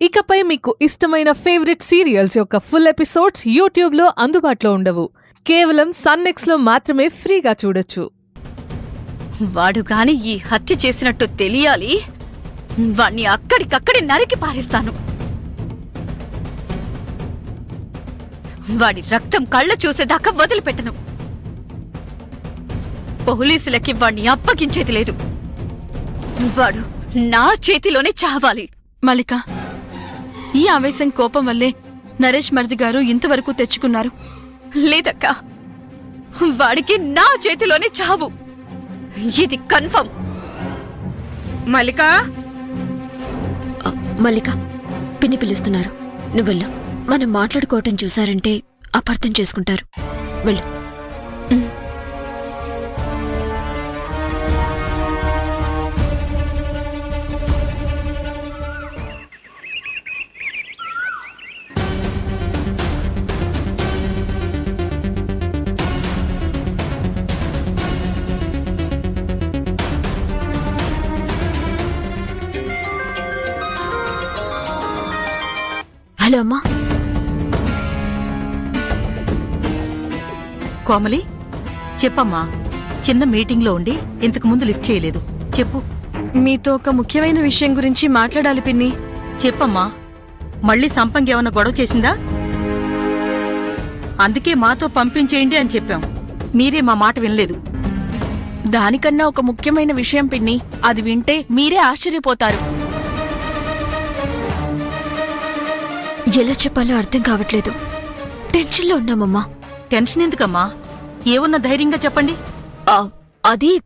ఇకపై మీకు ఇష్టమైన ఫేవరెట్ సీరియల్స్ యొక్క ఫుల్ ఎపిసోడ్స్ యూట్యూబ్లో అందుబాటులో ఉండవు. కేవలం సన్నెక్స్లో మాత్రమే ఫ్రీగా చూడొచ్చు. వాడు గాని ఈ హత్య చేసినట్టు తెలియాలి. వాణ్ణి అక్కడికక్కడి నరికి పారేస్తాను. వాడి రక్తం కళ్ళ చూసేదాకా వదిలిపెట్టను. పోలీసులకి వాణ్ణి అప్పగించేది లేదు. వాడు నా చేతిలోనే చావాలి. మల్లిక, ఈ ఆవేశం కోపం వల్లే నరేష్ మరిది గారు ఇంతవరకు తెచ్చుకున్నారు. లేదక్కా, వాడికి నా చేతిలోనే చావు. ఇది కన్ఫర్మ్. మల్లిక పిన్ని పిలుస్తున్నారు. నువ్వెళ్ళు. మనం మాట్లాడుకోవటం చూశారంటే అపార్థం చేసుకుంటారు. వెళ్ళు. హలో అమ్మా. కోమలి, చెప్పమ్మా. చిన్న మీటింగ్లో ఉండి ఇంతకు ముందు లిఫ్ట్ చేయలేదు. చెప్పు. మీతో ఒక ముఖ్యమైన విషయం గురించి మాట్లాడాలి పిన్ని. చెప్పమ్మా. మళ్ళీ సంపంగేమన్నా గొడవ చేసిందా? అందుకే మాతో పంపించేయండి అని చెప్పాం. మీరే మా మాట వినలేదు. దానికన్నా ఒక ముఖ్యమైన విషయం పిన్ని. అది వింటే మీరే ఆశ్చర్యపోతారు. ఎలా చెప్పాలో అర్థం కావట్లేదు. టెన్షన్లో ఉన్నామమ్మా. టెన్షన్ ఎందుకమ్మా? ఏమున్న ధైర్యంగా చెప్పండి. అది